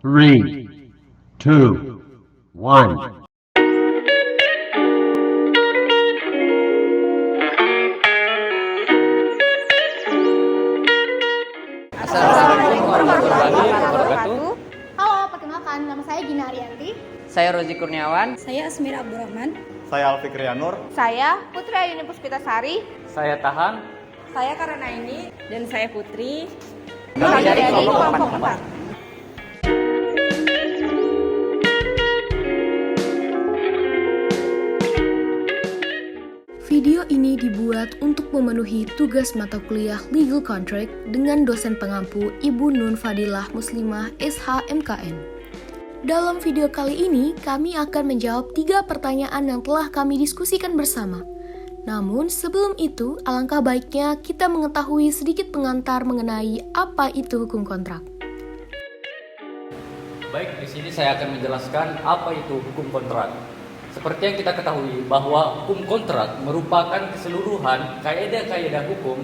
Three, two, one. Assalamualaikum warahmatullahi wabarakatuh. Halo, perkenalkan nama saya Gina Arianti. Saya Rozi Kurniawan. Saya Asmira Abdurrahman. Saya Alfikrianur. Saya Putri Ayuni Puspitasari. Saya Tahan. Saya Karanaini. Dan saya Putri. Kami dari kelompok 4. Video ini dibuat untuk memenuhi tugas mata kuliah Legal Contract dengan dosen pengampu Ibu Nun Fadilah Muslimah SH-MKN. Dalam video kali ini, kami akan menjawab 3 pertanyaan yang telah kami diskusikan bersama. Namun, sebelum itu, alangkah baiknya kita mengetahui sedikit pengantar mengenai apa itu hukum kontrak. Baik, di sini saya akan menjelaskan apa itu hukum kontrak. Seperti yang kita ketahui bahwa hukum kontrak merupakan keseluruhan kaidah-kaidah hukum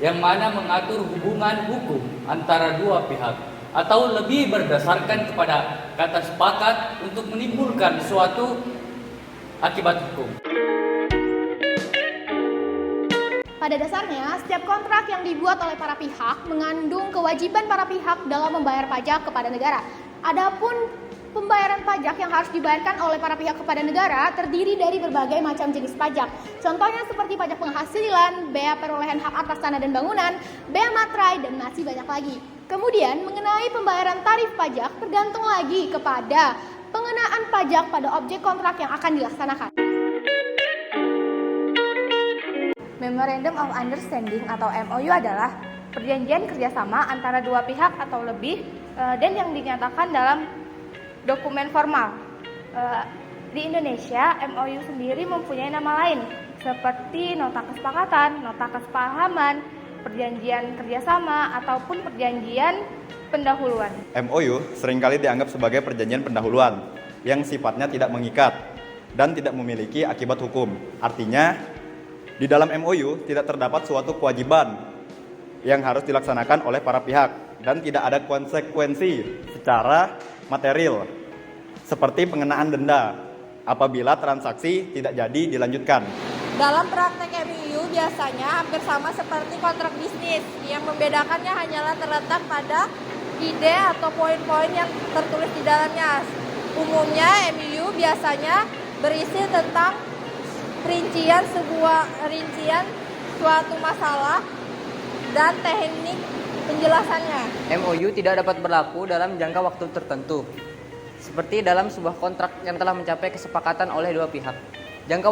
yang mana mengatur hubungan hukum antara dua pihak atau lebih berdasarkan kepada kata sepakat untuk menimbulkan suatu akibat hukum. Pada dasarnya, setiap kontrak yang dibuat oleh para pihak mengandung kewajiban para pihak dalam membayar pajak kepada negara. Adapun pembayaran pajak yang harus dibayarkan oleh para pihak kepada negara terdiri dari berbagai macam jenis pajak. Contohnya seperti pajak penghasilan, bea perolehan hak atas tanah dan bangunan, bea materai, dan masih banyak lagi. Kemudian mengenai pembayaran tarif pajak tergantung lagi kepada pengenaan pajak pada objek kontrak yang akan dilaksanakan. Memorandum of Understanding atau MOU adalah perjanjian kerjasama antara dua pihak atau lebih dan yang dinyatakan dalam dokumen formal. Di Indonesia, MOU sendiri mempunyai nama lain seperti nota kesepakatan, nota kesepahaman, perjanjian kerjasama, ataupun perjanjian pendahuluan. MOU seringkali dianggap sebagai perjanjian pendahuluan yang sifatnya tidak mengikat dan tidak memiliki akibat hukum. Artinya, di dalam MOU tidak terdapat suatu kewajiban yang harus dilaksanakan oleh para pihak dan tidak ada konsekuensi secara material seperti pengenaan denda apabila transaksi tidak jadi dilanjutkan. Dalam praktek MOU biasanya hampir sama seperti kontrak bisnis. Yang membedakannya hanyalah terletak pada ide atau poin-poin yang tertulis di dalamnya. Umumnya MOU biasanya berisi tentang rincian suatu masalah dan teknik penjelasannya. MOU tidak dapat berlaku dalam jangka waktu tertentu, seperti dalam sebuah kontrak yang telah mencapai kesepakatan oleh dua pihak. Jangka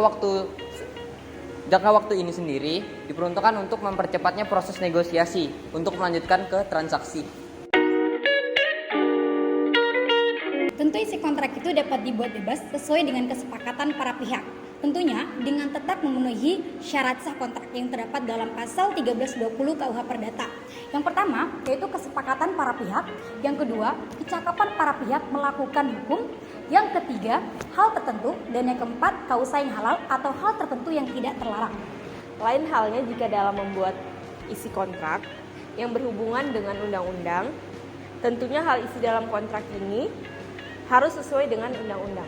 waktu ini sendiri diperuntukkan untuk mempercepatnya proses negosiasi untuk melanjutkan ke transaksi. Tentu isi kontrak itu dapat dibuat bebas sesuai dengan kesepakatan para pihak. Tentunya dengan tetap memenuhi syarat sah kontrak yang terdapat dalam pasal 1320 KUH Perdata. Yang pertama, yaitu kesepakatan para pihak. Yang kedua, kecakapan para pihak melakukan hukum. Yang ketiga, hal tertentu. Dan yang keempat, kausa yang halal atau hal tertentu yang tidak terlarang. Lain halnya jika dalam membuat isi kontrak yang berhubungan dengan undang-undang, tentunya hal isi dalam kontrak ini harus sesuai dengan undang-undang.